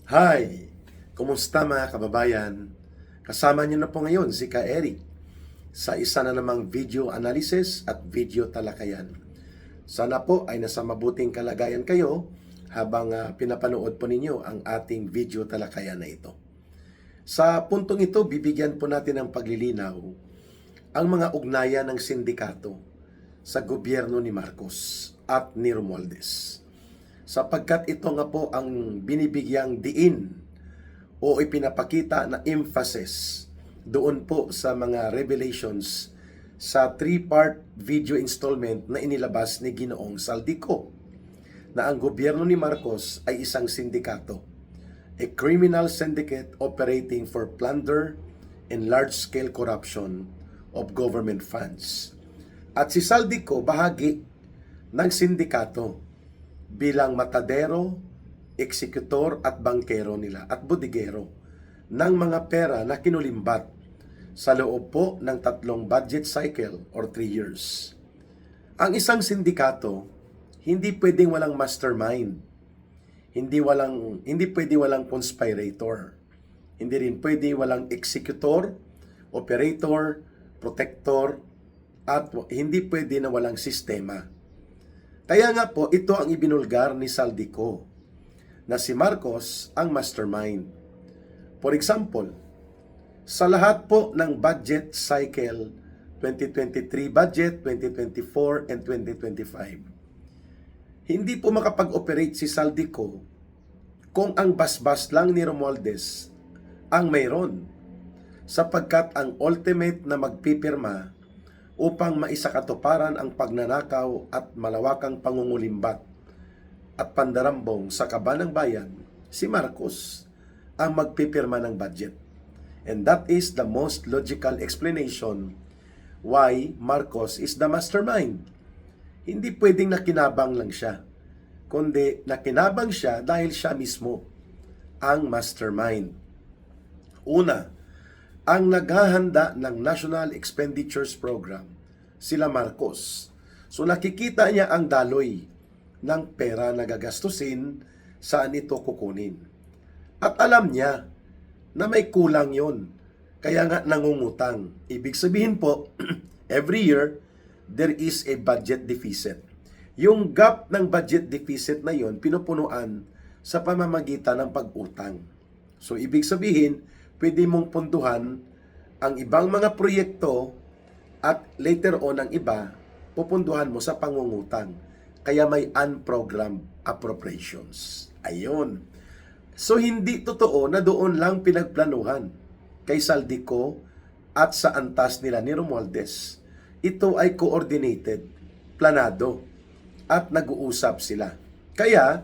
Hi! Kumusta mga kababayan? Kasama niyo na po ngayon si Ka Eric sa isa na namang video analysis at video talakayan. Sana po ay nasa mabuting kalagayan kayo habang pinapanood po ninyo ang ating video talakayan na ito. Sa puntong ito, bibigyan po natin ng paglilinaw ang mga ugnayan ng sindikato sa gobyerno ni Marcos at ni Romualdez. Sapagkat ito nga po ang binibigyang diin o ipinapakita na emphasis doon po sa mga revelations sa 3-part video installment na inilabas ni Ginoong Saldico na ang gobyerno ni Marcos ay isang sindikato, a criminal syndicate operating for plunder and large-scale corruption of government funds. At si Saldico bahagi ng sindikato bilang matadero, eksekutor at bangkero nila at bodigero ng mga pera na kinulimbat sa loob po ng 3 budget cycle or 3 years. Ang isang sindikato, hindi pwedeng walang mastermind. Hindi pwedeng walang conspirator. Hindi rin pwedeng walang executor, operator, protector, at hindi pwede na walang sistema. Kaya nga po, ito ang ibinulgar ni Saldico, na si Marcos ang mastermind. For example, sa lahat po ng budget cycle, 2023 budget, 2024, and 2025, hindi po makapag-operate si Saldico kung ang basbas lang ni Romualdez ang mayroon, sapagkat ang ultimate na magpipirma upang maisakatuparan ang pagnanakaw at malawakang pangungulimbat at pandarambong sa kaban ng bayan, si Marcos ang magpipirma ng budget. And that is the most logical explanation why Marcos is the mastermind. Hindi pwedeng nakinabang lang siya, kundi nakinabang siya dahil siya mismo ang mastermind. Una, ang naghahanda ng National Expenditures Program, sila Marcos. So nakikita niya ang daloy ng pera na gagastusin, saan ito kukunin. At alam niya na may kulang yon, kaya nga nangungutang. Ibig sabihin po, every year, there is a budget deficit. Yung gap ng budget deficit na yon, pinupunuan sa pamamagitan ng pag-utang. So ibig sabihin, pwede mong punduhan ang ibang mga proyekto at later on ang iba, pupunduhan mo sa pangungutang. Kaya may unprogrammed appropriations. Ayun. So hindi totoo na doon lang pinagplanuhan kay Saldico at sa antas nila ni Romualdez. Ito ay coordinated, planado, at nag-uusap sila. Kaya,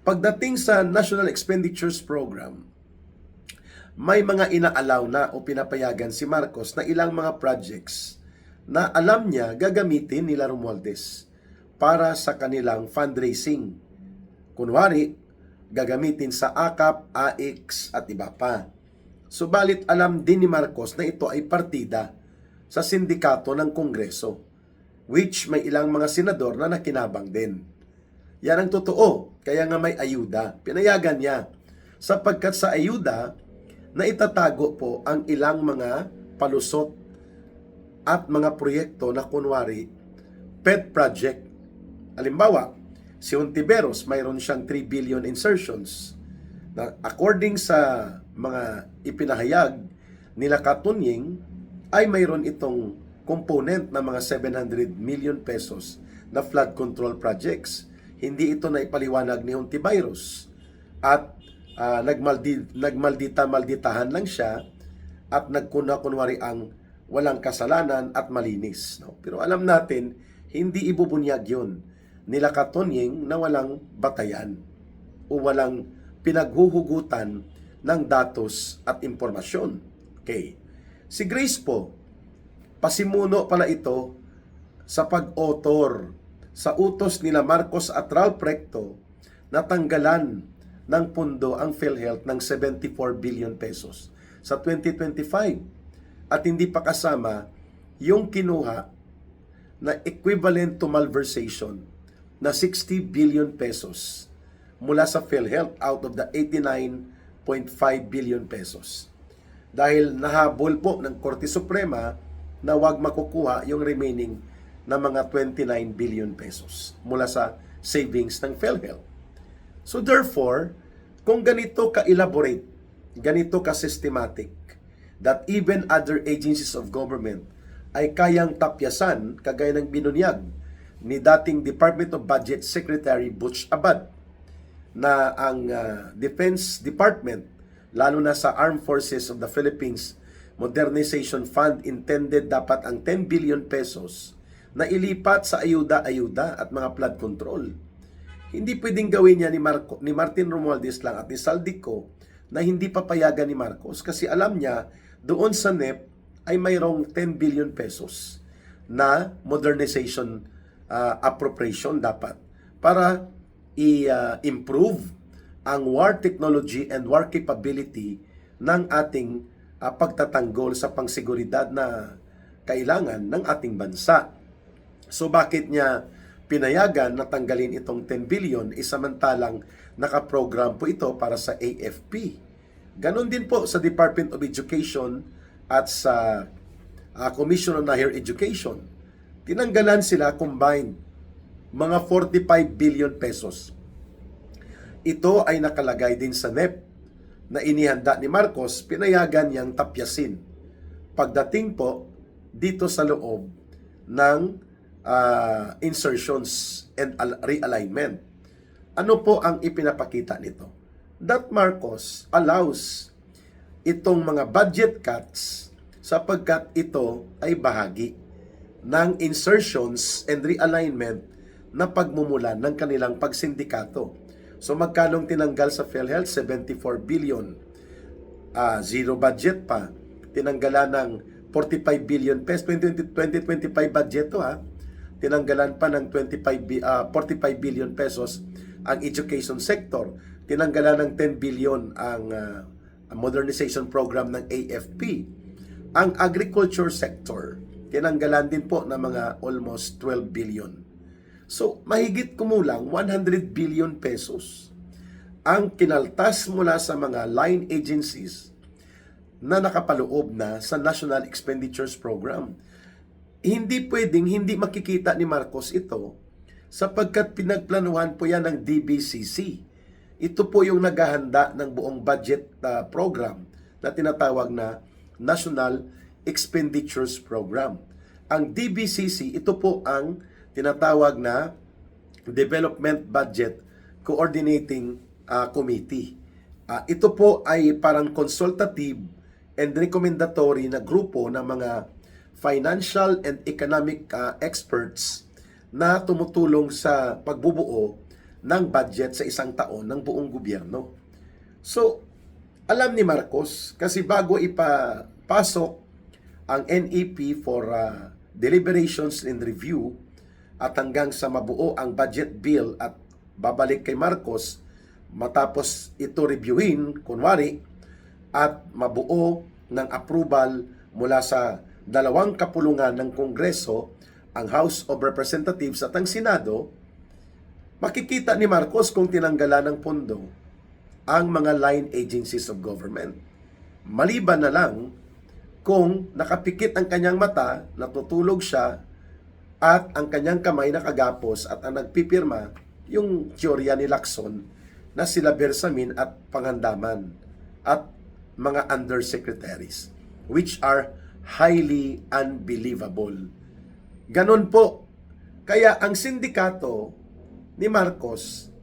pagdating sa National Expenditures Program, may mga inaalaw na o pinapayagan si Marcos na ilang mga projects na alam niya gagamitin nila Romualdez para sa kanilang fundraising. Kunwari, gagamitin sa AKAP, AIX at iba pa. Subalit alam din ni Marcos na ito ay partida sa sindikato ng Kongreso, which may ilang mga senador na nakinabang din. Yan ang totoo, kaya nga may ayuda. Pinayagan niya, sapagkat sa ayuda, na itatago po ang ilang mga palusot at mga proyekto na kunwari pet project. Halimbawa, si Hontiveros mayroon siyang 3 billion insertions na according sa mga ipinahayag nila Katunying ay mayroon itong component na mga 700 million pesos na flood control projects. Hindi ito na ipaliwanag ni Hontiveros at nagmaldita-malditahan lang siya at nagkunwari ang walang kasalanan at malinis. No? Pero alam natin, hindi ibubunyag yun nila Katunying na walang batayan o walang pinaghuhugutan ng datos at impormasyon. Okay. Si Grace po, pasimuno pala ito sa pag-author sa utos nila Marcos at Ralph Recto na tanggalan ng pundo ang PhilHealth ng 74 billion pesos sa 2025 at hindi pa kasama yung kinuha na equivalent to malversation na 60 billion pesos mula sa PhilHealth out of the 89.5 billion pesos. Dahil nahabol po ng Korte Suprema na wag makukuha yung remaining na mga 29 billion pesos mula sa savings ng PhilHealth. So therefore, kung ganito ka-elaborate, ganito ka-systematic, that even other agencies of government ay kayang tapyasan, kagaya ng binunyag ni dating Department of Budget Secretary Butch Abad, na ang Defense Department, lalo na sa Armed Forces of the Philippines Modernization Fund, intended dapat ang 10 billion pesos na ilipat sa ayuda-ayuda at mga flood control. Hindi pwedeng gawin niya ni Martin Romualdez lang at ni Saldico na hindi papayagan ni Marcos, kasi alam niya doon sa NEP ay mayroong 10 billion pesos na modernization appropriation dapat para i-improve ang war technology and war capability ng ating pagtatanggol sa pangseguridad na kailangan ng ating bansa. So bakit niya pinayagan na tanggalin itong 10 billion samantalang nakaprogram po ito para sa AFP? Ganon din po sa Department of Education at sa Commission on Higher Education. Tinanggalan sila combined mga 45 billion pesos. Ito ay nakalagay din sa NEP na inihanda ni Marcos, pinayagan niyang tapyasin pagdating po dito sa loob ng insertions and realignment. Ano po ang ipinapakita nito? That Marcos allows itong mga budget cuts sapagkat ito ay bahagi ng insertions and realignment na pagmumulan ng kanilang pagsindikato. So magkanong tinanggal sa PhilHealth? 74 billion. Zero budget pa. Tinanggalan ng 45 billion pesos. 2025 budget to ha. Tinanggalan pa ng 45 billion pesos ang education sector. Tinanggalan ng 10 billion ang modernization program ng AFP. Ang agriculture sector, tinanggalan din po ng mga almost 12 billion. So, mahigit kumulang 100 billion pesos ang kinaltas mula sa mga line agencies na nakapaloob na sa National Expenditures Program. Hindi pwedeng hindi makikita ni Marcos ito sapagkat pinagplanuhan po yan ng DBCC. Ito po yung naghahanda ng buong budget program na tinatawag na National Expenditures Program. Ang DBCC, ito po ang tinatawag na Development Budget Coordinating Committee. Ito po ay parang consultative and recommendatory na grupo ng mga financial and economic experts na tumutulong sa pagbubuo ng budget sa isang taon ng buong gobyerno. So, alam ni Marcos, kasi bago ipapasok ang NEP for deliberations and review, at hanggang sa mabuo ang budget bill at babalik kay Marcos matapos ito reviewin, kunwari, at mabuo ng approval mula sa dalawang kapulungan ng Kongreso, ang House of Representatives at ang Senado, makikita ni Marcos kung tinanggalan ng pondo ang mga line agencies of government. Maliban na lang kung nakapikit ang kanyang mata, natutulog siya, at ang kanyang kamay nakagapos at ang nagpipirma yung teorya ni Lacson na sila Bersamin at Pangandaman at mga undersecretaries, which are highly unbelievable. Ganon po. Kaya ang sindikato ni Marcos,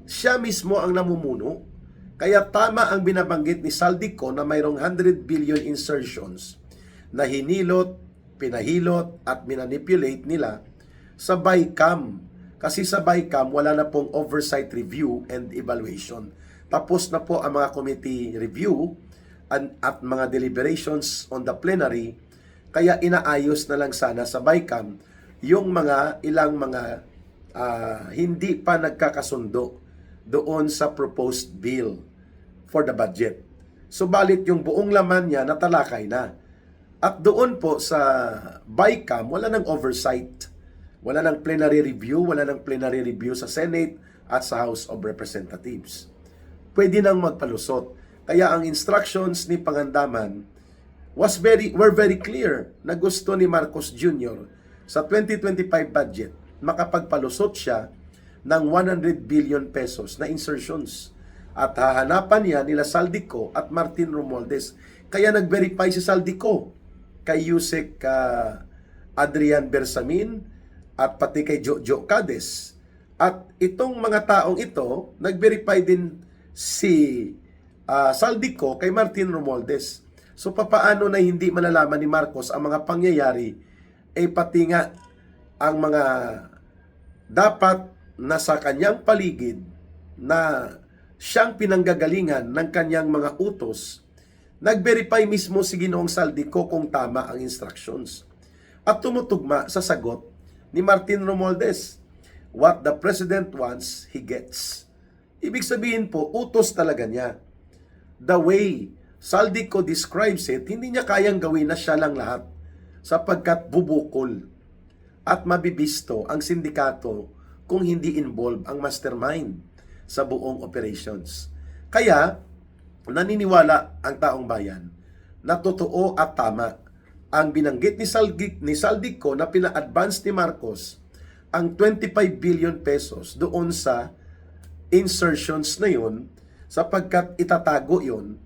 siya mismo ang namumuno. Kaya tama ang binabanggit ni Saldico na mayroong 100 billion insertions na hinilot, pinahilot at minanipulate nila sa BICAM. Kasi sa BICAM, wala na pong oversight review and evaluation. Tapos na po ang mga committee review at mga deliberations on the plenary. Kaya inaayos na lang sana sa BICAM yung ilang mga hindi pa nagkakasundo doon sa proposed bill for the budget. Subalit yung buong laman niya natalakay na. At doon po sa BICAM, wala nang oversight. Wala nang plenary review sa Senate, at sa House of Representatives. Pwede nang magpalusot. Kaya ang instructions ni Pangandaman were very clear na gusto ni Marcos Jr. sa 2025 budget makapagpalusot siya ng 100 billion pesos na insertions. At hahanapan niya nila Saldico at Martin Romualdez. Kaya nag-verify si Saldico kay Yusek Adrian Bersamin at pati kay Jojo Cades. At itong mga taong ito, nag-verify din si Saldico kay Martin Romualdez. So papaano na hindi malalaman ni Marcos ang mga pangyayari, pati nga ang mga dapat nasa kanyang paligid na siyang pinanggagalingan ng kanyang mga utos, nag-verify mismo si Ginoong Saldico kung tama ang instructions. At tumutugma sa sagot ni Martin Romualdez, what the President wants, he gets. Ibig sabihin po, utos talaga niya. The way Saldico describes it, hindi niya kayang gawin na siya lang lahat sapagkat bubukol at mabibisto ang sindikato kung hindi involved ang mastermind sa buong operations. Kaya, naniniwala ang taong bayan na totoo at tama ang binanggit ni Saldico na pina-advance ni Marcos ang 25 billion pesos doon sa insertions na yun sapagkat itatago yun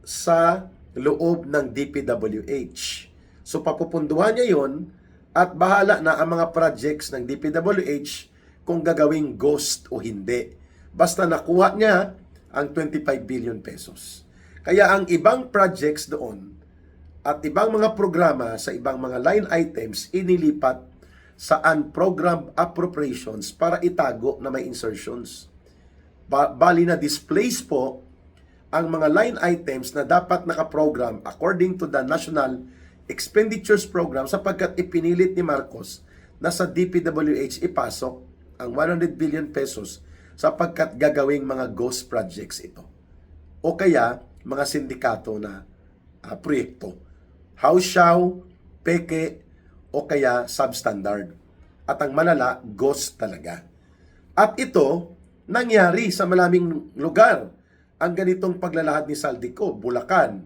sa loob ng DPWH. So papupunduhan niya yun at bahala na ang mga projects ng DPWH kung gagawing ghost o hindi. Basta nakuha niya ang 25 billion pesos. Kaya ang ibang projects doon at ibang mga programa sa ibang mga line items inilipat sa unprogrammed appropriations para itago na may insertions. Bali na displace po ang mga line items na dapat nakaprogram according to the National Expenditures Program sapagkat ipinilit ni Marcos na sa DPWH ipasok ang 100 billion pesos sapagkat gagawing mga ghost projects ito. O kaya, mga sindikato na proyekto. House show, peke, o kaya substandard. At ang malala, ghost talaga. At ito, nangyari sa maraming lugar. Ang ganitong paglalahad ni Saldico, Bulacan,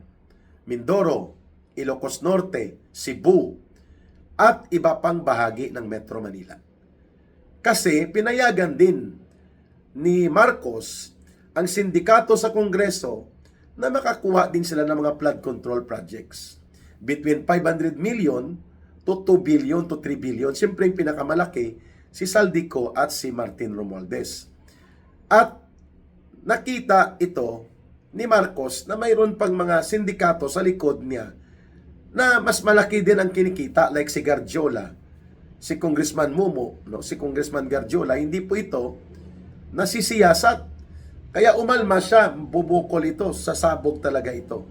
Mindoro, Ilocos Norte, Cebu, at iba pang bahagi ng Metro Manila. Kasi pinayagan din ni Marcos ang sindikato sa Kongreso na makakuha din sila ng mga flood control projects. Between 500 million to 2 billion to 3 billion. Siyempre yung pinakamalaki, si Saldico at si Martin Romualdez. At nakita ito ni Marcos na mayroon pang mga sindikato sa likod niya na mas malaki din ang kinikita like si Garjola, si Congressman Mumo, si Congressman Garjola, hindi po ito nasisiyasat. Kaya umalma siya, bubukol ito, sasabog talaga ito.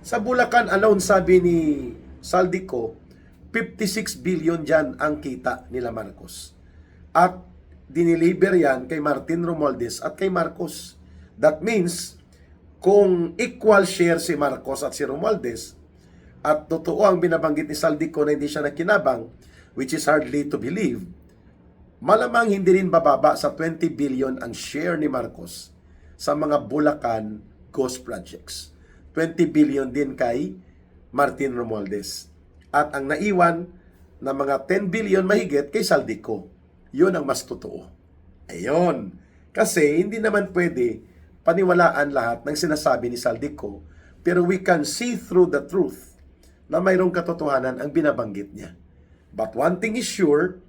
Sa Bulacan alone, sabi ni Saldico, 56 billion dyan ang kita nila Marcos. At diniliber yan kay Martin Romualdez at kay Marcos. That means, kung equal share si Marcos at si Romualdez, at totoo ang binabanggit ni Saldico na hindi siya nakinabang, which is hardly to believe, malamang hindi rin bababa sa 20 billion ang share ni Marcos sa mga Bulacan ghost projects. 20 billion din kay Martin Romualdez. At ang naiwan na mga 10 billion mahigit kay Saldico. Yun ang mas totoo. Ayun. Kasi hindi naman pwede paniwalaan lahat ng sinasabi ni Saldico, pero we can see through the truth na mayroong katotohanan ang binabanggit niya. But one thing is sure,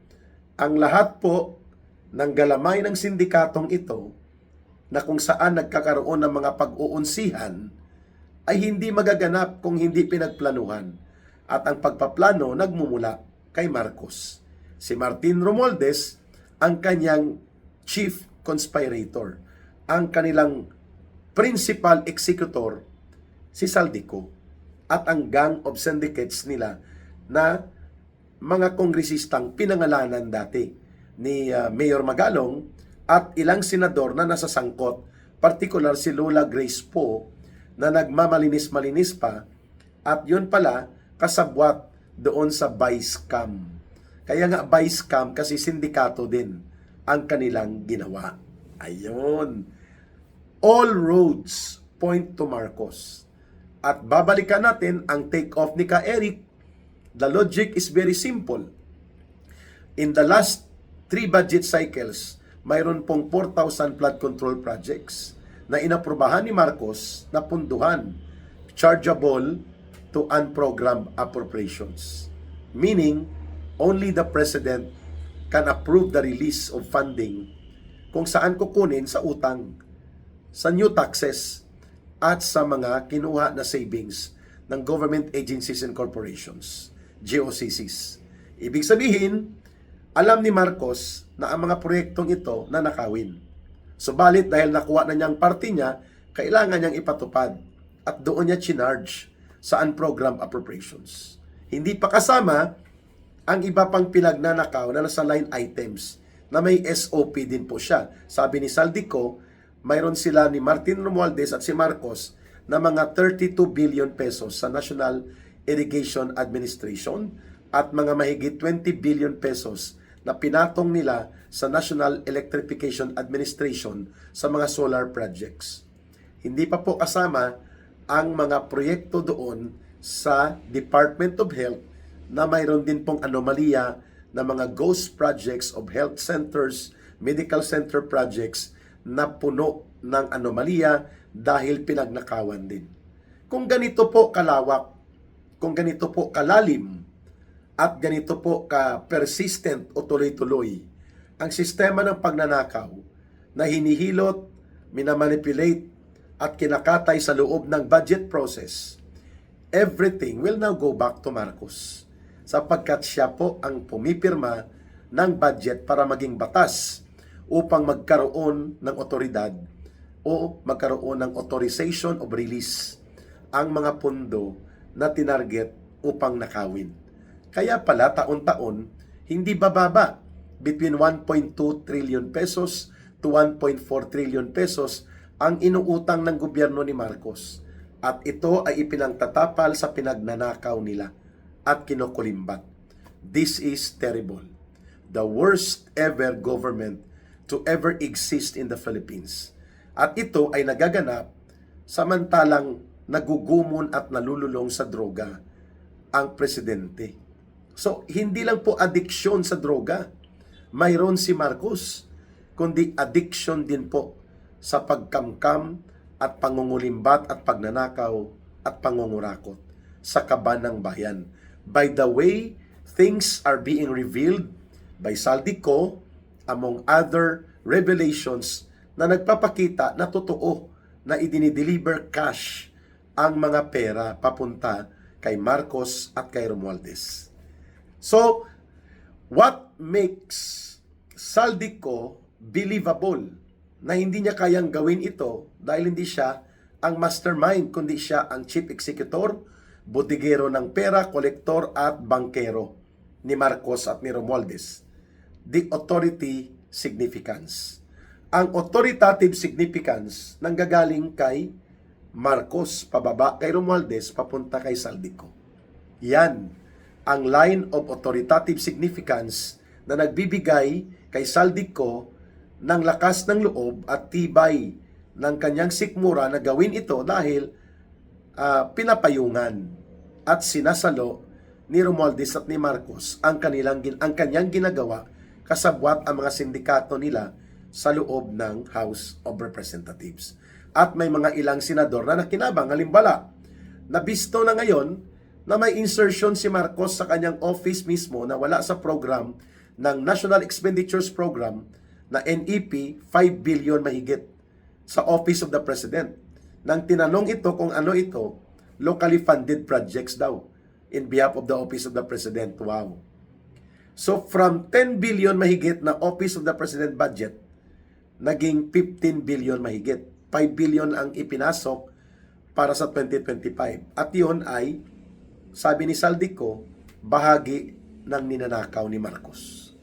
ang lahat po ng galamay ng sindikatong ito na kung saan nagkakaroon ng mga pag-uunsihan ay hindi magaganap kung hindi pinagplanuhan. At ang pagpaplano nagmumula kay Marcos. Si Martin Romualdez ang kanyang chief conspirator. Ang kanilang principal executor, si Saldico. At ang gang of syndicates nila na mga kongresistang pinangalanan dati ni Mayor Magalong at ilang senador na nasasangkot, partikular si Lola Grace Poe na nagmamalinis-malinis pa at yun pala kasabwat doon sa vice cam. Kaya nga vice cam kasi sindikato din ang kanilang ginawa. Ayun. All roads point to Marcos. At babalikan natin ang take-off ni Ka Eric. The logic is very simple. In the last 3 budget cycles, mayroon pong 4,000 flood control projects na inaprubahan ni Marcos na punduhan, chargeable to unprogrammed appropriations. Meaning, only the President can approve the release of funding kung saan kukunin sa utang, sa new taxes, at sa mga kinuha na savings ng government agencies and corporations, GOCCs. Ibig sabihin, alam ni Marcos na ang mga proyektong ito na nakawin. Subalit dahil nakuha na niyang parte niya, kailangan niyang ipatupad at doon niya chinarge sa unprogrammed appropriations. Hindi pa kasama ang iba pang pinagnanakaw na nasa line items na may SOP din po siya. Sabi ni Saldico, mayroon sila ni Martin Romualdez at si Marcos na mga 32 billion pesos sa National Irrigation Administration at mga mahigit 20 billion pesos na pinatong nila sa National Electrification Administration sa mga solar projects. Hindi pa po kasama ang mga proyekto doon sa Department of Health na mayroon din pong anomalya na mga ghost projects of health centers, medical center projects na puno ng anomalya dahil pinagnakawan din. Kung ganito po kalawak, kung ganito po kalalim, at ganito po ka-persistent o tuloy-tuloy ang sistema ng pagnanakaw na hinihilot, minamanipulate at kinakatay sa loob ng budget process, everything will now go back to Marcos sapagkat siya po ang pumipirma ng budget para maging batas upang magkaroon ng otoridad o magkaroon ng authorization of release ang mga pondo na tinarget upang nakawin. Kaya pala taon-taon, hindi bababa between 1.2 trillion pesos to 1.4 trillion pesos ang inuutang ng gobyerno ni Marcos. At ito ay ipinangtatapal sa pinagnanakaw nila at kinukulimbat. This is terrible. The worst ever government to ever exist in the Philippines. At ito ay nagaganap samantalang nagugumon at nalululong sa droga ang presidente. So, hindi lang po addiction sa droga, mayroon si Marcos, kundi addiction din po sa pagkamkam at pangungulimbat at pagnanakaw at pangungurakot sa kaban ng bayan. By the way, things are being revealed by Saldico, among other revelations na nagpapakita na totoo na idinideliver cash ang mga pera papunta kay Marcos at kay Romualdez. So, what makes Saldico believable na hindi niya kayang gawin ito dahil hindi siya ang mastermind, kundi siya ang chief executor, bodigero ng pera, kolektor at bankero ni Marcos at ni Romualdez? The authority significance. Ang authoritative significance nanggagaling kay Marcos pababa kay Romualdez papunta kay Saldico. Yan ang line of authoritative significance na nagbibigay kay Saldico ng lakas ng loob at tibay ng kanyang sikmura na gawin ito dahil pinapayungan at sinasalo ni Romualdez at ni Marcos ang kanyang ginagawa kasabwat ang mga sindikato nila sa loob ng House of Representatives. At may mga ilang senador na nakinabang, halimbawa, nabisto na ngayon na may insertion si Marcos sa kanyang office mismo na wala sa program ng National Expenditures Program na NEP 5 billion mahigit sa Office of the President. Nang tinanong ito kung ano ito, locally funded projects daw in behalf of the Office of the President. Wow. So from 10 billion mahigit na Office of the President budget, naging 15 billion mahigit. 5 billion ang ipinasok para sa 2025. At yun ay, sabi ni Saldico, bahagi ng ninanakaw ni Marcos.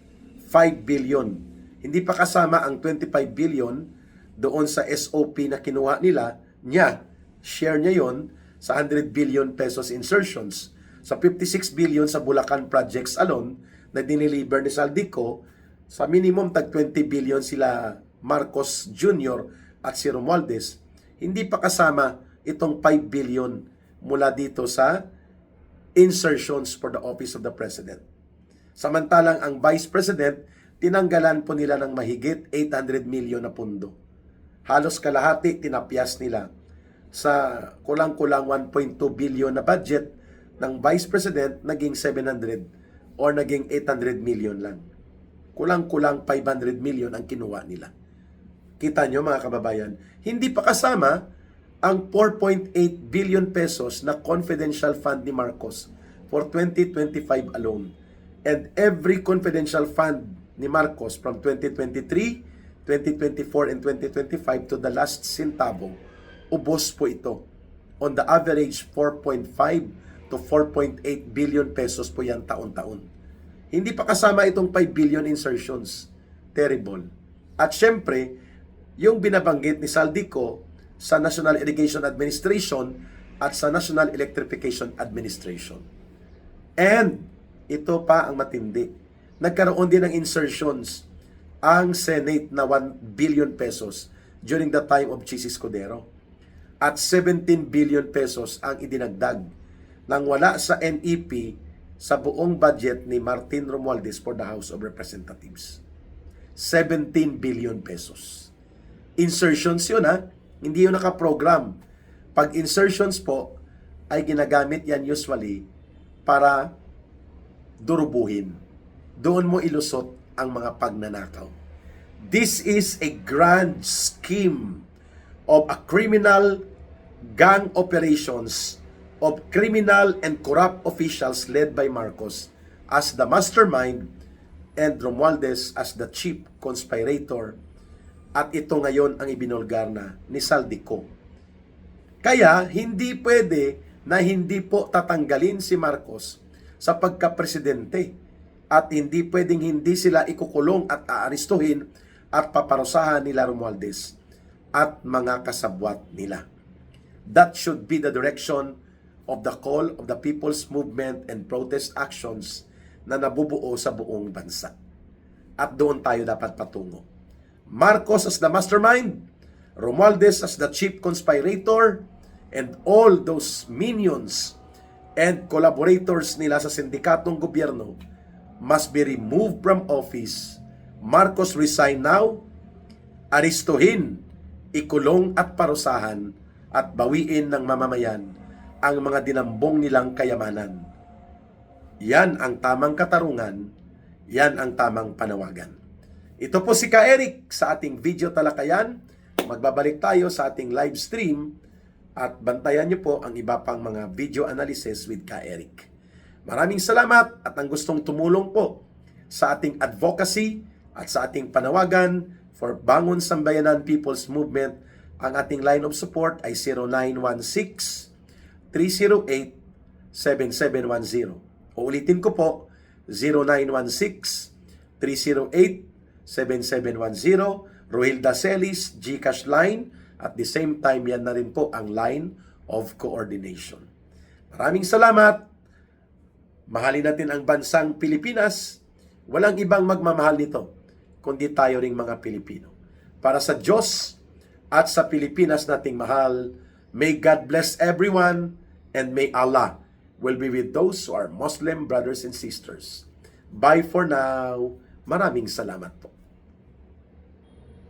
5 billion. Hindi pa kasama ang 25 billion doon sa SOP na kinuha nila, share niya yon sa 100 billion pesos insertions. Sa 56 billion sa Bulacan projects alone, na dineliver ni Saldico, sa minimum tag 20 billion sila Marcos Jr. at si Romualdez, hindi pa kasama itong 5 billion mula dito sa insertions for the office of the President. Samantalang ang Vice President, tinanggalan po nila ng mahigit 800 million na pundo. Halos kalahati tinapyas nila sa kulang-kulang 1.2 billion na budget ng Vice President, naging 700 or naging 800 million lang. Kulang-kulang 500 million ang kinuha nila. Kita nyo mga kababayan, hindi pa kasama ang 4.8 billion pesos na confidential fund ni Marcos for 2025 alone. And every confidential fund ni Marcos from 2023, 2024, and 2025 to the last centavo, ubos po ito. On the average, 4.5 to 4.8 billion pesos po yan taon-taon. Hindi pa kasama itong 5 billion insertions. Terrible. At syempre, yung binabanggit ni Saldico sa National Irrigation Administration at sa National Electrification Administration. And ito pa ang matindi. Nagkaroon din ng insertions ang Senate na 1 billion pesos during the time of Chis Escudero. At 17 billion pesos ang idinagdag nang wala sa NEP sa buong budget ni Martin Romualdez for the House of Representatives. 17 billion pesos. Insertions yun ha, hindi yun nakaprogram. Pag insertions po, ay ginagamit yan usually para durubuhin. Doon mo ilusot ang mga pagnanakaw. This is a grand scheme of a criminal gang operations of criminal and corrupt officials led by Marcos as the mastermind and Romualdez as the chief conspirator. At ito ngayon ang ibinulgar na ni Saldico. Kaya hindi pwede na hindi po tatanggalin si Marcos sa pagka-presidente at hindi pwedeng hindi sila ikukulong at aarestuhin at paparusahan nila Romualdez at mga kasabwat nila. That should be the direction of the call of the people's movement and protest actions na nabubuo sa buong bansa. At doon tayo dapat patungo. Marcos as the mastermind, Romualdez as the chief conspirator, and all those minions and collaborators nila sa sindikatong gobyerno must be removed from office. Marcos resign now, aristuhin, ikulong at parusahan, at bawiin ng mamamayan ang mga dinambong nilang kayamanan. Yan ang tamang katarungan, yan ang tamang panawagan. Ito po si Ka Eric sa ating video talakayan. Magbabalik tayo sa ating live stream at bantayan niyo po ang iba pang mga video analysis with Ka Eric. Maraming salamat at ang gustong tumulong po sa ating advocacy at sa ating panawagan for Bangon Sambayanan People's Movement, ang ating line of support ay 0916-308-7710. Uulitin ko po, 0916-308-7710, Rohilda Celis, GCash line, at the same time yan na rin po ang line of coordination. Maraming salamat. Mahalin natin ang bansang Pilipinas. Walang ibang magmamahal nito, kundi tayo ring mga Pilipino. Para sa Diyos at sa Pilipinas nating mahal, may God bless everyone, and may Allah will be with those who are Muslim brothers and sisters. Bye for now. Maraming salamat po.